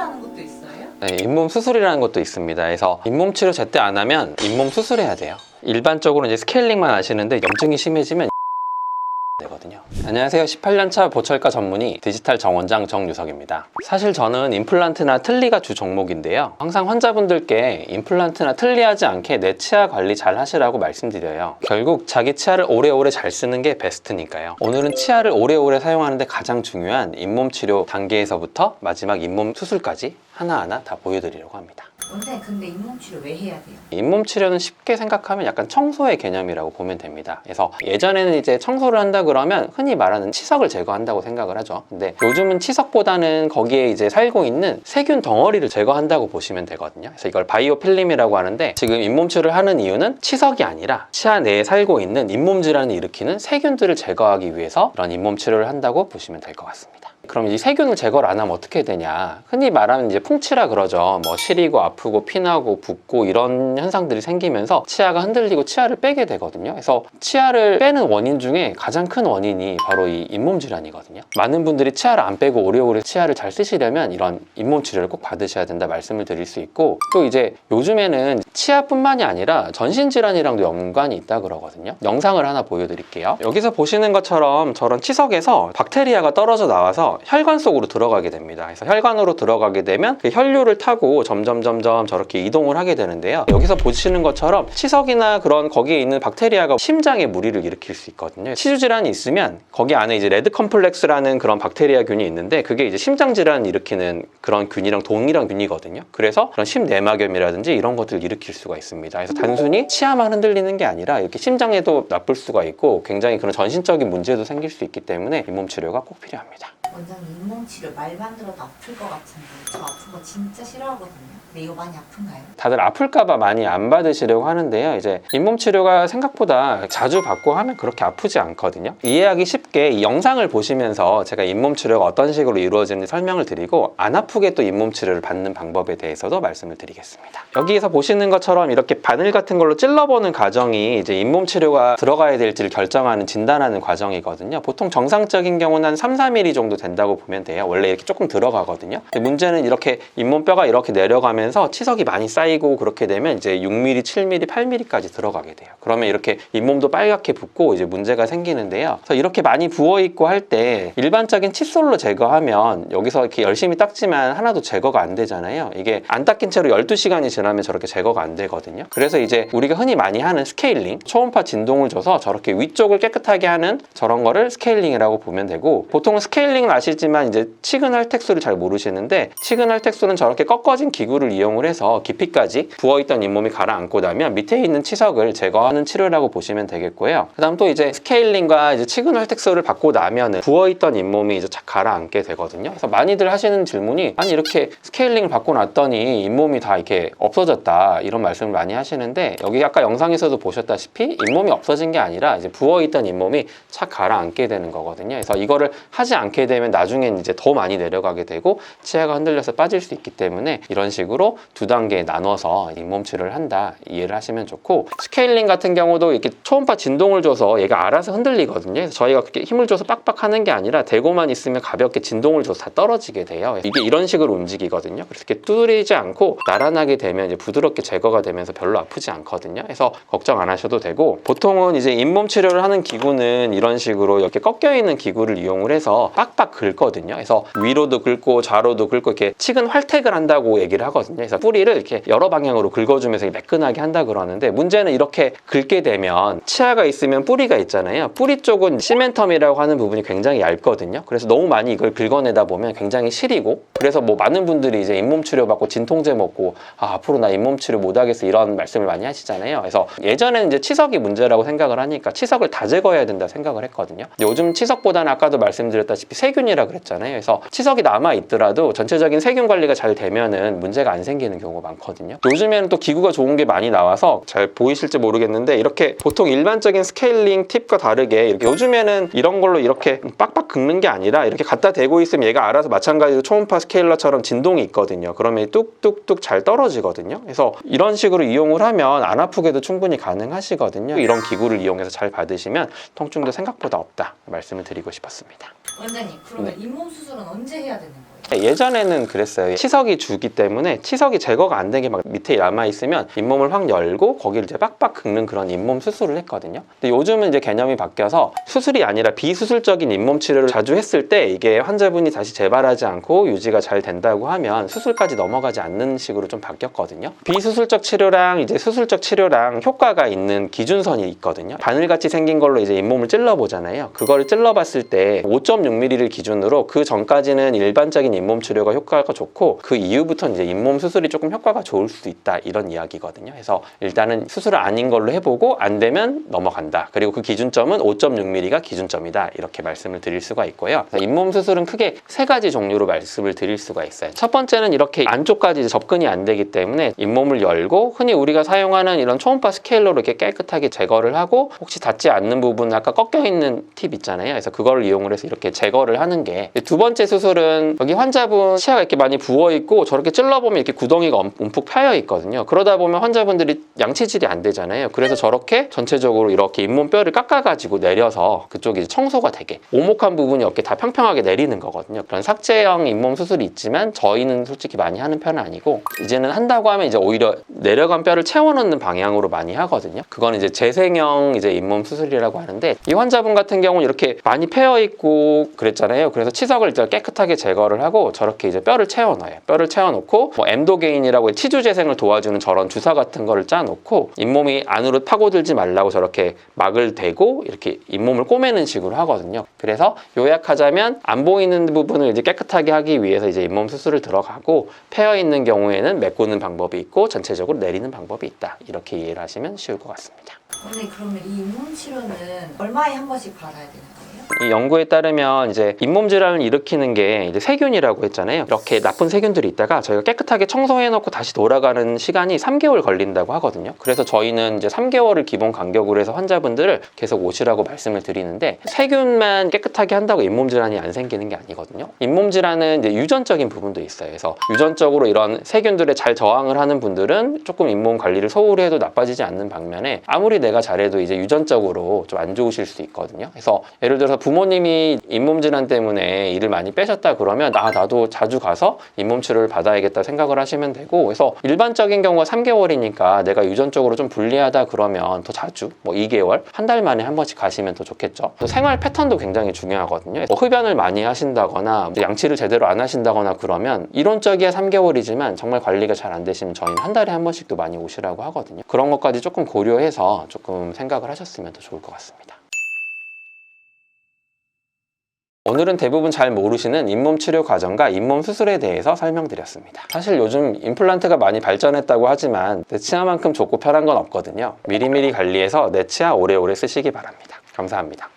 수술이라는 것도 있어요? 네, 잇몸 수술이라는 것도 있습니다. 그래서 잇몸 치료 제때 안 하면 잇몸 수술해야 돼요. 일반적으로 이제 스케일링만 하시는데 염증이 심해지면 되거든요. 안녕하세요. 18년차 보철과 전문의 디지털 정원장 정유석입니다. 사실 저는 임플란트나 틀니가 주 종목인데요. 항상 환자분들께 임플란트나 틀니하지 않게 내 치아 관리 잘 하시라고 말씀드려요. 결국 자기 치아를 오래오래 잘 쓰는 게 베스트니까요. 오늘은 치아를 오래오래 사용하는데 가장 중요한 잇몸 치료 단계에서부터 마지막 잇몸 수술까지 하나하나 다 보여드리려고 합니다. 원장님 근데 잇몸 치료 왜 해야 돼요? 잇몸 치료는 쉽게 생각하면 약간 청소의 개념이라고 보면 됩니다. 그래서 예전에는 이제 청소를 한다 그러면 흔히 말하는 치석을 제거한다고 생각을 하죠. 근데 요즘은 치석보다는 거기에 이제 살고 있는 세균 덩어리를 제거한다고 보시면 되거든요. 그래서 이걸 바이오 필름이라고 하는데 지금 잇몸 치료를 하는 이유는 치석이 아니라 치아 내에 살고 있는 잇몸 질환을 일으키는 세균들을 제거하기 위해서 이런 잇몸 치료를 한다고 보시면 될 것 같습니다. 그럼 이 세균을 제거를 안 하면 어떻게 되냐? 흔히 말하는 이제 풍치라 그러죠. 뭐 시리고 아프고 피나고 붓고 이런 현상들이 생기면서 치아가 흔들리고 치아를 빼게 되거든요. 그래서 치아를 빼는 원인 중에 가장 큰 원인이 바로 이 잇몸 질환이거든요. 많은 분들이 치아를 안 빼고 오래오래 치아를 잘 쓰시려면 이런 잇몸 치료를 꼭 받으셔야 된다 말씀을 드릴 수 있고, 또 이제 요즘에는 치아뿐만이 아니라 전신 질환이랑도 연관이 있다 그러거든요. 영상을 하나 보여드릴게요. 여기서 보시는 것처럼 저런 치석에서 박테리아가 떨어져 나와서 혈관 속으로 들어가게 됩니다. 그래서 혈관으로 들어가게 되면 그 혈류를 타고 점점 저렇게 이동을 하게 되는데요. 여기서 보시는 것처럼 치석이나 그런 거기에 있는 박테리아가 심장에 무리를 일으킬 수 있거든요. 치주 질환이 있으면 거기 안에 이제 레드 컴플렉스라는 그런 박테리아균이 있는데 그게 이제 심장 질환을 일으키는 그런 균이랑 동일한 균이거든요. 그래서 그런 심내막염이라든지 이런 것들을 일으킬 수가 있습니다. 그래서 단순히 치아만 흔들리는 게 아니라 이렇게 심장에도 나쁠 수가 있고 굉장히 그런 전신적인 문제도 생길 수 있기 때문에 잇몸 치료가 꼭 필요합니다. 원장님 잇몸 치료 말만 들어도 아플 것 같은데 저 아픈 거 진짜 싫어하거든요. 근데 이거 많이 아픈가요? 다들 아플까봐 많이 안 받으시려고 하는데요. 이제 잇몸 치료가 생각보다 자주 받고 하면 그렇게 아프지 않거든요. 이해하기 쉽게 이 영상을 보시면서 제가 잇몸 치료가 어떤 식으로 이루어지는지 설명을 드리고 안 아프게 또 잇몸 치료를 받는 방법에 대해서도 말씀을 드리겠습니다. 여기에서 보시는 것처럼 이렇게 바늘 같은 걸로 찔러보는 과정이 이제 잇몸 치료가 들어가야 될지를 결정하는 진단하는 과정이거든요. 보통 정상적인 경우는 한 3-4mm 정도 된다고 보면 돼요. 원래 이렇게 조금 들어가거든요. 근데 문제는 이렇게 잇몸뼈가 이렇게 내려가면서 치석이 많이 쌓이고 그렇게 되면 이제 6mm, 7mm, 8mm까지 들어가게 돼요. 그러면 이렇게 잇몸도 빨갛게 붓고 이제 문제가 생기는데요. 그래서 이렇게 많이 부어있고 할 때 일반적인 칫솔로 제거하면 여기서 이렇게 열심히 닦지만 하나도 제거가 안 되잖아요. 이게 안 닦인 채로 12시간이 지나면 저렇게 제거가 안 되거든요. 그래서 이제 우리가 흔히 많이 하는 스케일링, 초음파 진동을 줘서 저렇게 위쪽을 깨끗하게 하는 저런 거를 스케일링이라고 보면 되고, 보통은 스케일링은 아시지만 이제 치근할텍수를 잘 모르시는데 치근할텍수는 저렇게 꺾어진 기구를 이용을 해서 깊이까지 부어있던 잇몸이 가라앉고 나면 밑에 있는 치석을 제거하는 치료라고 보시면 되겠고요. 그 다음 또 이제 스케일링과 이제 치근할텍수를 받고 나면은 부어있던 잇몸이 이제 가라앉게 되거든요. 그래서 많이들 하시는 질문이, 아니 이렇게 스케일링을 받고 났더니 잇몸이 다 이렇게 없어졌다 이런 말씀을 많이 하시는데, 여기 아까 영상에서도 보셨다시피 잇몸이 없어진 게 아니라 이제 부어있던 잇몸이 착 가라앉게 되는 거거든요. 그래서 이거를 하지 않게 되면 나중엔 이제 더 많이 내려가게 되고 치아가 흔들려서 빠질 수 있기 때문에 이런 식으로 두 단계에 나눠서 잇몸 치료를 한다 이해를 하시면 좋고, 스케일링 같은 경우도 이렇게 초음파 진동을 줘서 얘가 알아서 흔들리거든요. 그래서 저희가 그렇게 힘을 줘서 빡빡 하는 게 아니라 대고만 있으면 가볍게 진동을 줘서 다 떨어지게 돼요. 이게 이런 식으로 움직이거든요. 그래서 이렇게 뚜드리지 않고 나란하게 되면 이제 부드럽게 제거가 되면서 별로 아프지 않거든요. 그래서 걱정 안 하셔도 되고, 보통은 이제 잇몸 치료를 하는 기구는 이런 식으로 이렇게 꺾여 있는 기구를 이용을 해서 빡빡 긁거든요. 그래서 위로도 긁고 좌로도 긁고 이렇게 치근 활택을 한다고 얘기를 하거든요. 그래서 뿌리를 이렇게 여러 방향으로 긁어주면서 매끈하게 한다 그러는데, 문제는 이렇게 긁게 되면 치아가 있으면 뿌리가 있잖아요. 뿌리 쪽은 시멘텀이라고 하는 부분이 굉장히 얇거든요. 그래서 너무 많이 이걸 긁어내다 보면 굉장히 시리고, 그래서 뭐 많은 분들이 이제 잇몸 치료 받고 진통제 먹고 앞으로 나 잇몸 치료 못 하겠어 이런 말씀을 많이 하시잖아요. 그래서 예전에는 이제 치석이 문제라고 생각을 하니까 치석을 다 제거해야 된다 생각을 했거든요. 요즘 치석보다는 아까도 말씀드렸다시피 세균이라 그랬잖아요. 그래서 치석이 남아 있더라도 전체적인 세균 관리가 잘 되면은 문제가 안 생기는 경우가 많거든요. 요즘에는 또 기구가 좋은 게 많이 나와서 잘 보이실지 모르겠는데, 이렇게 보통 일반적인 스케일링 팁과 다르게 이렇게 요즘에는 이런 걸로 이렇게 빡빡 긁는 게 아니라 이렇게 갖다 대고 있으면 얘가 알아서 마찬가지로 초음파 스케일러처럼 진동이 있거든요. 그러면 뚝뚝뚝 잘 떨어지거든요. 그래서 이런 식으로 이용을 하면 안 아프게도 충분히 가능하시거든요. 이런 기구를 이용해서 잘 받으시면 통증도 생각보다 없다 말씀을 드리고 싶었습니다. 원장님 그러면 잇몸 수술은 언제 해야 되는 거예요? 예전에는 그랬어요. 치석이 주기 때문에 치석이 제거가 안 된 게 막 밑에 남아있으면 잇몸을 확 열고 거기를 이제 빡빡 긁는 그런 잇몸 수술을 했거든요. 근데 요즘은 이제 개념이 바뀌어서 수술이 아니라 비수술적인 잇몸 치료를 자주 했을 때 이게 환자분이 다시 재발하지 않고 유지가 잘 된다고 하면 수술까지 넘어가지 않는 식으로 좀 바뀌었거든요. 비수술적 치료랑 이제 수술적 치료랑 효과가 있는 기준선이 있거든요. 바늘같이 생긴 걸로 이제 잇몸을 찔러보잖아요. 그거를 찔러봤을 때 5.6mm를 기준으로 그 전까지는 일반적인 잇몸 치료가 효과가 좋고 그 이후부터는 이제 잇몸 수술이 조금 효과가 좋을 수 있다 이런 이야기거든요. 그래서 일단은 수술 아닌 걸로 해보고 안 되면 넘어간다. 그리고 그 기준점은 5.6mm가 기준점이다. 이렇게 말씀을 드릴 수가 있고요. 잇몸 수술은 크게 세 가지 종류로 말씀을 드릴 수가 있어요. 첫 번째는 이렇게 안쪽까지 이제 접근이 안 되기 때문에 잇몸을 열고 흔히 우리가 사용하는 이런 초음파 스케일러로 이렇게 깨끗하게 제거를 하고 혹시 닿지 않는 부분 아까 꺾여 있는 팁 있잖아요. 그래서 그걸 이용을 해서 이렇게 제거를 하는 게 두 번째 수술은 여기 환자분 치아가 이렇게 많이 부어 있고 저렇게 찔러보면 이렇게 구덩이가 움푹 파여 있거든요. 그러다 보면 환자분들이 양치질이 안 되잖아요. 그래서 저렇게 전체적으로 이렇게 잇몸 뼈를 깎아가지고 내려서 그쪽이 이제 청소가 되게 오목한 부분이 이렇게 다 평평하게 내리는 거거든요. 그런 삭제형 잇몸 수술이 있지만 저희는 솔직히 많이 하는 편은 아니고 이제는 한다고 하면 이제 오히려 내려간 뼈를 채워넣는 방향으로 많이 하거든요. 그건 이제 재생형 이제 잇몸 수술이라고 하는데 이 환자분 같은 경우는 이렇게 많이 패여 있고 그랬잖아요. 그래서 치석을 일단 깨끗하게 제거를 하고 저렇게 이제 뼈를 채워넣어요. 뼈를 채워놓고 뭐 엠도게인이라고 치주 재생을 도와주는 저런 주사 같은 거를 짜놓고 잇몸이 안으로 파고들지 말라고 저렇게 막을 대고 이렇게 잇몸을 꼬매는 식으로 하거든요. 그래서 요약하자면 안 보이는 부분을 이제 깨끗하게 하기 위해서 이제 잇몸 수술을 들어가고 패여 있는 경우에는 메꾸는 방법이 있고 전체적으로 내리는 방법이 있다. 이렇게 이해를 하시면 쉬울 것 같습니다. 근데 그러면 이 잇몸 치료는 얼마에 한 번씩 받아야 되는 거예요? 이 연구에 따르면 이제 잇몸 질환을 일으키는 게 이제 세균이라고 했잖아요. 이렇게 나쁜 세균들이 있다가 저희가 깨끗하게 청소해놓고 다시 돌아가는 시간이 3개월 걸린다고 하거든요. 그래서 저희는 이제 3개월을 기본 간격으로 해서 환자분들을 계속 오시라고 말씀을 드리는데 세균만 깨끗하게 한다고 잇몸 질환이 안 생기는 게 아니거든요. 잇몸 질환은 이제 유전적인 부분도 있어요. 그래서 유전적으로 이런 세균들에 잘 저항을 하는 분들은 조금 잇몸 관리를 소홀히 해도 나빠지지 않는 반면에 아무리 내가 잘해도 이제 유전적으로 좀 안 좋으실 수 있거든요. 그래서 예를 들어서 부모님이 잇몸 질환 때문에 일을 많이 빼셨다 그러면 나도 자주 가서 잇몸 치료를 받아야겠다 생각을 하시면 되고 그래서 일반적인 경우가 3개월이니까 내가 유전적으로 좀 불리하다 그러면 더 자주 뭐 2개월, 한 달 만에 한 번씩 가시면 더 좋겠죠. 생활 패턴도 굉장히 중요하거든요. 뭐 흡연을 많이 하신다거나 양치를 제대로 안 하신다거나 그러면 이론적이야 3개월이지만 정말 관리가 잘 안 되시면 저희는 한 달에 한 번씩도 많이 오시라고 하거든요. 그런 것까지 조금 고려해서 조금 생각을 하셨으면 더 좋을 것 같습니다. 오늘은 대부분 잘 모르시는 잇몸 치료 과정과 잇몸 수술에 대해서 설명드렸습니다. 사실 요즘 임플란트가 많이 발전했다고 하지만 내 치아만큼 좋고 편한 건 없거든요. 미리미리 관리해서 내 치아 오래오래 쓰시기 바랍니다. 감사합니다.